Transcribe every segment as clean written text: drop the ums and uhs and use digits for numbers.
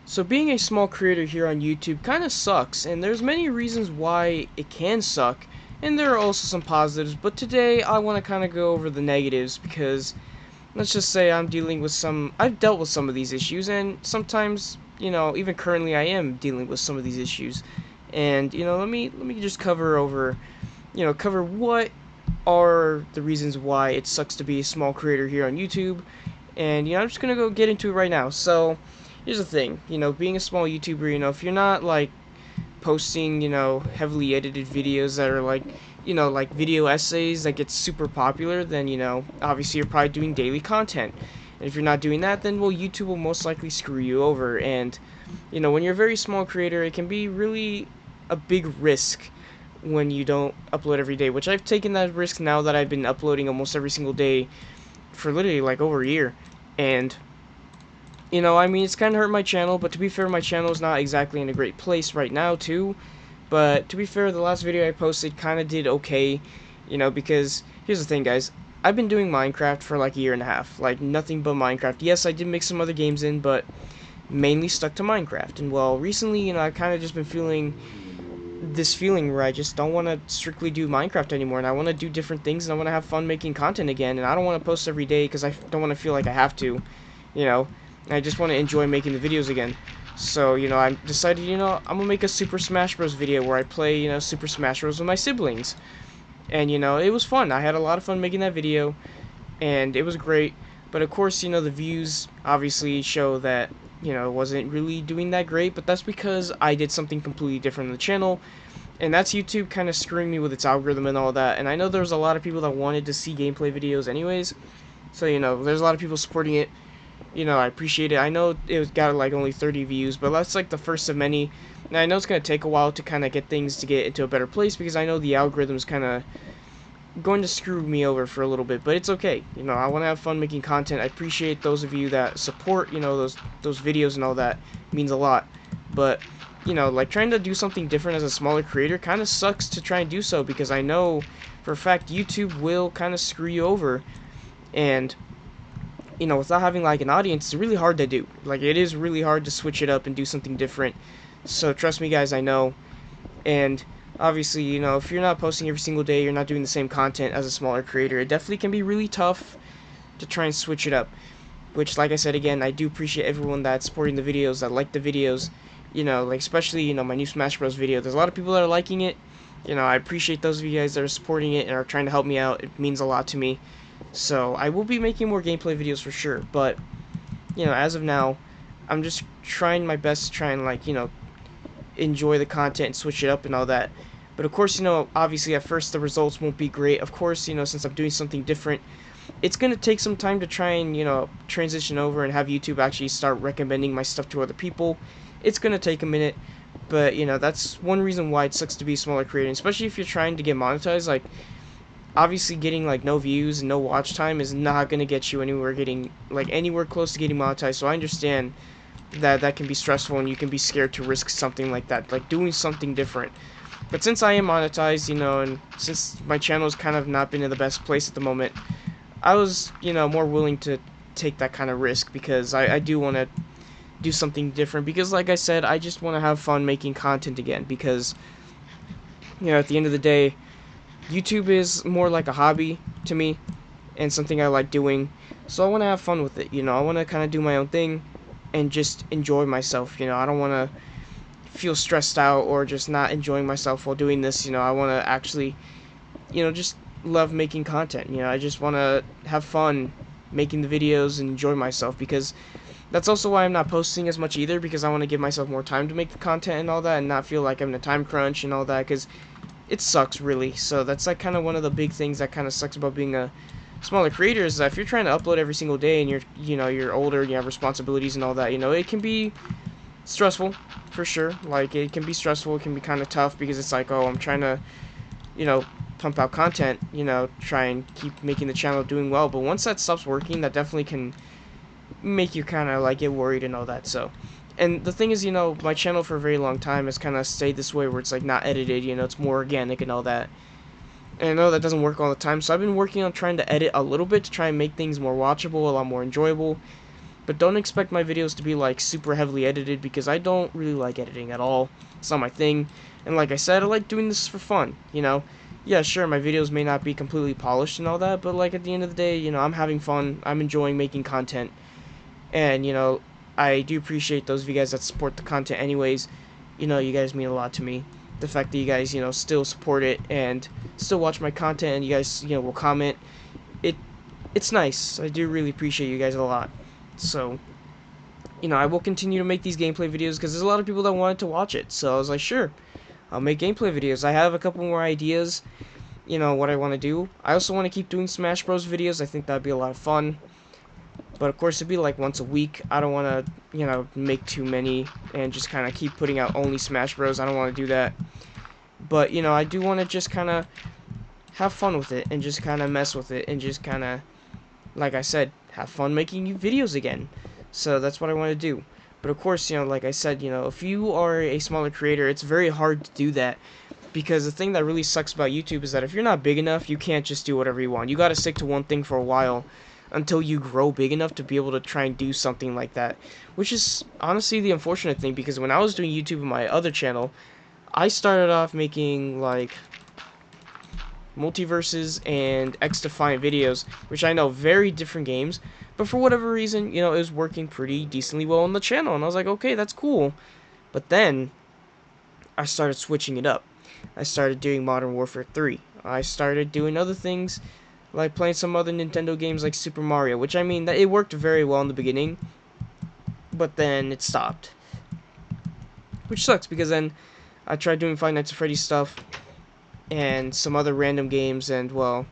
So being a small creator here on YouTube kind of sucks, and there's many reasons why it can suck, and there are also some positives, but today I want to kind of go over the negatives because let's just say I've dealt with some of these issues, and sometimes, even currently I am dealing with some of these issues. And, let me just cover what are the reasons why it sucks to be a small creator here on YouTube. And, I'm just gonna go get into it right now. So, here's the thing, being a small YouTuber, if you're not like posting, heavily edited videos that are like video essays that get super popular, then, obviously you're probably doing daily content. And if you're not doing that, then, well, YouTube will most likely screw you over. And, when you're a very small creator, it can be really a big risk when you don't upload every day, which I've taken that risk now that I've been uploading almost every single day for literally like over a year. And I mean, it's kind of hurt my channel, but to be fair, my channel is not exactly in a great place right now, too. But to be fair, the last video I posted kind of did okay, because here's the thing, guys. I've been doing Minecraft for like a year and a half, like nothing but Minecraft. Yes, I did mix some other games in, but mainly stuck to Minecraft. And well, recently, I've kind of just been feeling this feeling where I just don't want to strictly do Minecraft anymore, and I want to do different things, and I want to have fun making content again, and I don't want to post every day because I don't want to feel like I have to, you know. I just want to enjoy making the videos again. So, I decided, I'm gonna make a Super Smash Bros. Video where I play, Super Smash Bros. With my siblings. And, it was fun. I had a lot of fun making that video, and it was great. But of course, the views obviously show that, it wasn't really doing that great, but that's because I did something completely different on the channel, and that's YouTube kind of screwing me with its algorithm and all that. And I know there's a lot of people that wanted to see gameplay videos anyways, so, there's a lot of people supporting it. I appreciate it. I know it got like only 30 views, but that's like the first of many. And I know it's going to take a while to kind of get things to get into a better place because I know the algorithm's kind of going to screw me over for a little bit, but it's okay. I want to have fun making content. I appreciate those of you that support, those videos and all that. It means a lot. But, like trying to do something different as a smaller creator kind of sucks to try and do so because I know for a fact YouTube will kind of screw you over. And without having like an audience, it's really hard to do. Like it is really hard to switch it up and do something different. So trust me, guys, I know. And obviously, if you're not posting every single day, you're not doing the same content as a smaller creator, it definitely can be really tough to try and switch it up. Which, like I said again, I do appreciate everyone that's supporting the videos, that like the videos. Like especially, my new Smash Bros. Video. There's a lot of people that are liking it. I appreciate those of you guys that are supporting it and are trying to help me out. It means a lot to me. So I will be making more gameplay videos for sure. But, as of now, I'm just trying my best to try and, like, enjoy the content and switch it up and all that. But of course, obviously at first the results won't be great. Of course, since I'm doing something different, it's going to take some time to try and, transition over and have YouTube actually start recommending my stuff to other people. It's going to take a minute, but, that's one reason why it sucks to be a smaller creator, especially if you're trying to get monetized. Like, obviously getting like no views and no watch time is not going to get you anywhere close to getting monetized. So I understand that that can be stressful and you can be scared to risk something like that, like doing something different. But since I am monetized, and since my channel has kind of not been in the best place at the moment, I was, more willing to take that kind of risk because I do want to do something different because, like I said, I just want to have fun making content again because, at the end of the day, YouTube is more like a hobby to me and something I like doing. So I want to have fun with it, I want to kind of do my own thing and just enjoy myself, I don't want to feel stressed out or just not enjoying myself while doing this, I want to actually, just love making content, I just want to have fun making the videos and enjoy myself because that's also why I'm not posting as much either because I want to give myself more time to make the content and all that and not feel like I'm in a time crunch and all that because it sucks really. So that's like kind of one of the big things that kind of sucks about being a smaller creator is that if you're trying to upload every single day and you're older, you have responsibilities and all that, it can be stressful for sure. Like it can be stressful, it can be kind of tough because it's like, oh, I'm trying to, pump out content, try and keep making the channel doing well. But once that stops working, that definitely can make you kind of like get worried and all that. So, and the thing is, my channel for a very long time has kind of stayed this way where it's like not edited, it's more organic and all that. And I know that doesn't work all the time, so I've been working on trying to edit a little bit to try and make things more watchable, a lot more enjoyable. But don't expect my videos to be like super heavily edited, because I don't really like editing at all. It's not my thing. And like I said, I like doing this for fun, you know. Yeah, sure, my videos may not be completely polished and all that, but like at the end of the day, you know, I'm having fun. I'm enjoying making content. And, you know, I do appreciate those of you guys that support the content anyways. You know, you guys mean a lot to me. The fact that you guys, you know, still support it and still watch my content, and you guys, you know, will comment. It it's nice. I do really appreciate you guys a lot. So, you know, I will continue to make these gameplay videos because there's a lot of people that wanted to watch it. So I was like, sure, I'll make gameplay videos. I have a couple more ideas, you know, what I want to do. I also want to keep doing Smash Bros videos. I think that'd be a lot of fun. But of course, it'd be like once a week. I don't want to, you know, make too many and just kind of keep putting out only Smash Bros. I don't want to do that. But, you know, I do want to just kind of have fun with it and just kind of mess with it and just kind of, like I said, have fun making videos again. So that's what I want to do. But of course, you know, like I said, you know, if you are a smaller creator, it's very hard to do that. Because the thing that really sucks about YouTube is that if you're not big enough, you can't just do whatever you want. You gotta stick to one thing for a while until you grow big enough to be able to try and do something like that. Which is honestly the unfortunate thing, because when I was doing YouTube on my other channel, I started off making like multiverses and X-Defiant videos, which I know very different games, but for whatever reason, you know, it was working pretty decently well on the channel, and I was like, okay, that's cool. But then I started switching it up. I started doing Modern Warfare 3. I started doing other things, like playing some other Nintendo games like Super Mario, which I mean, it worked very well in the beginning, but then it stopped. Which sucks, because then I tried doing Five Nights at Freddy's stuff, and some other random games, and well,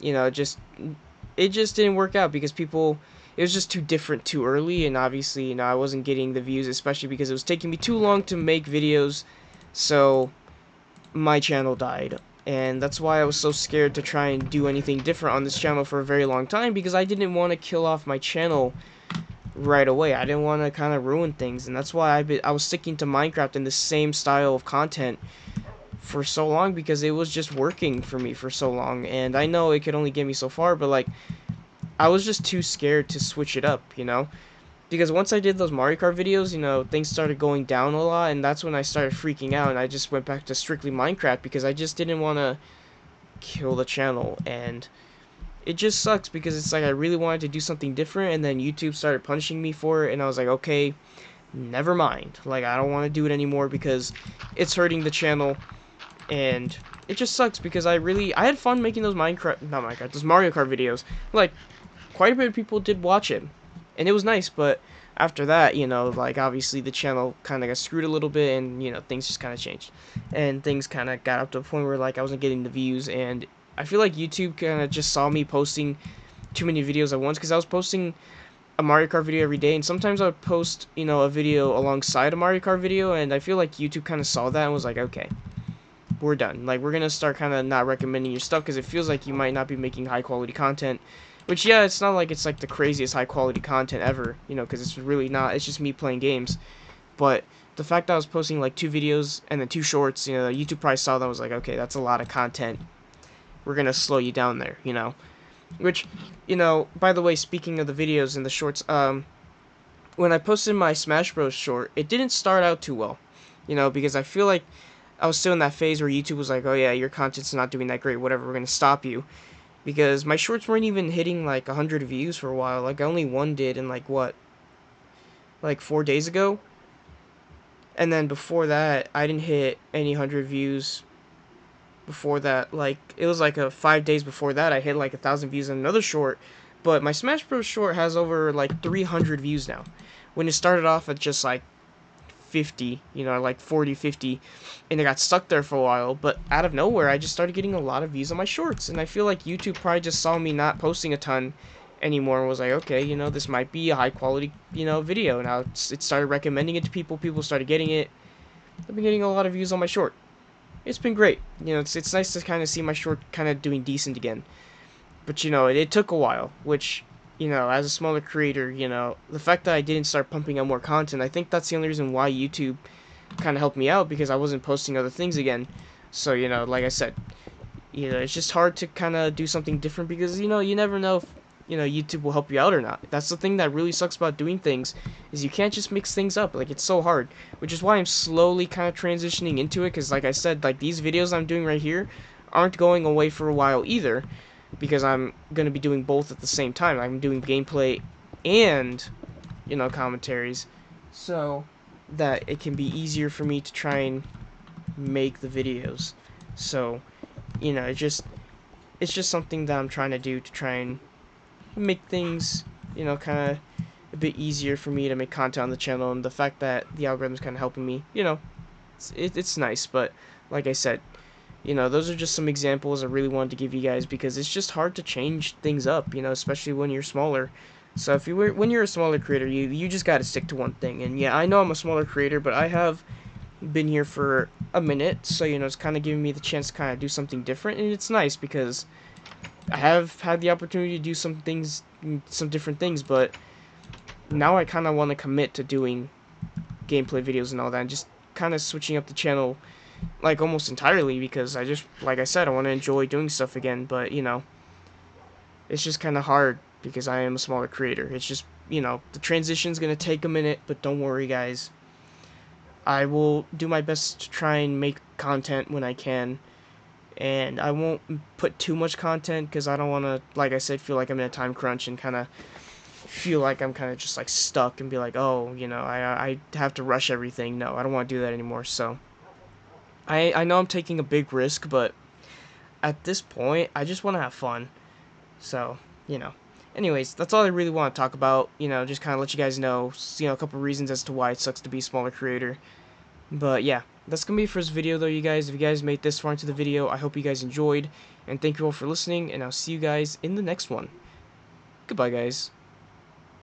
you know, it just didn't work out because people, it was just too different too early, and obviously, you know, I wasn't getting the views, especially because it was taking me too long to make videos, so my channel died. And that's why I was so scared to try and do anything different on this channel for a very long time, because I didn't want to kill off my channel right away. I didn't want to kind of ruin things, and that's why I was sticking to Minecraft and the same style of content for so long, because it was just working for me for so long. And I know it could only get me so far, but like, I was just too scared to switch it up, you know? Because once I did those Mario Kart videos, you know, things started going down a lot, and that's when I started freaking out, and I just went back to strictly Minecraft, because I just didn't want to kill the channel. And it just sucks, because it's like I really wanted to do something different, and then YouTube started punishing me for it, and I was like, okay, never mind. Like, I don't want to do it anymore, because it's hurting the channel, and it just sucks, because I had fun making those those Mario Kart videos. Like, quite a bit of people did watch it, and it was nice, but after that, you know, like, obviously the channel kind of got screwed a little bit, and, you know, things just kind of changed, and things kind of got up to a point where, like, I wasn't getting the views, and I feel like YouTube kind of just saw me posting too many videos at once, because I was posting a Mario Kart video every day, and sometimes I would post, you know, a video alongside a Mario Kart video, and I feel like YouTube kind of saw that and was like, okay, we're done. Like, we're gonna start kind of not recommending your stuff, because it feels like you might not be making high quality content. Which, yeah, it's not like it's like the craziest high quality content ever, you know, because it's really not. It's just me playing games. But the fact that I was posting like 2 videos and then 2 shorts, you know, YouTube probably saw that and was like, okay, that's a lot of content. We're gonna slow you down there, you know. Which, you know, by the way, speaking of the videos and the shorts, when I posted my Smash Bros. Short, it didn't start out too well, you know, because I feel like I was still in that phase where YouTube was like, oh yeah, your content's not doing that great, whatever, we're gonna stop you. Because my shorts weren't even hitting like 100 views for a while. Like, only one did in like, what, like 4 days ago? And then before that, I didn't hit any 100 views before that. Like, it was like 5 days before that, I hit like 1,000 views on another short. But my Smash Bros. Short has over like 300 views now, when it started off at just like 50, you know, like 40, 50, and it got stuck there for a while. But out of nowhere, I just started getting a lot of views on my shorts, and I feel like YouTube probably just saw me not posting a ton anymore and was like, okay, you know, this might be a high quality, you know, video. Now it started recommending it to people. People started getting it. I've been getting a lot of views on my short. It's been great. You know, it's nice to kind of see my short kind of doing decent again. But, you know, it took a while, which, you know, as a smaller creator, you know, the fact that I didn't start pumping out more content, I think that's the only reason why YouTube kind of helped me out, because I wasn't posting other things again. So, like I said, it's just hard to kind of do something different, because, you never know YouTube will help you out or not. That's the thing that really sucks about doing things, is you can't just mix things up. Like, it's so hard, which is why I'm slowly kind of transitioning into it, because like I said, like, these videos I'm doing right here aren't going away for a while either, because I'm going to be doing both at the same time. I'm doing gameplay and, commentaries, so that it can be easier for me to try and make the videos. So, it's just something that I'm trying to do to try and make things, kind of a bit easier for me to make content on the channel, and the fact that the algorithm's kind of helping me, it's nice. But like I said, those are just some examples I really wanted to give you guys, because it's just hard to change things up, especially when you're smaller. So when you're a smaller creator, you just got to stick to one thing. And yeah, I know I'm a smaller creator, but I have been here for a minute, so it's kind of giving me the chance to kind of do something different, and it's nice because I have had the opportunity to do some things, some different things, but now I kind of want to commit to doing gameplay videos and all that, and just kind of switching up the channel, like, almost entirely, because like I said, I want to enjoy doing stuff again. But it's just kind of hard because I am a smaller creator. It's just, the transition's gonna take a minute, but don't worry, guys. I will do my best to try and make content when I can, and I won't put too much content because I don't want to, like I said, feel like I'm in a time crunch and kind of feel like I'm kind of just like stuck and be like, oh, I have to rush everything. No, I don't want to do that anymore. So I know I'm taking a big risk, but at this point, I just want to have fun. So, anyways, that's all I really want to talk about. Just kind of let you guys know, a couple reasons as to why it sucks to be a smaller creator. But yeah, that's gonna be it for this video though, you guys. If you guys made this far into the video, I hope you guys enjoyed, and thank you all for listening, and I'll see you guys in the next one. Goodbye, guys.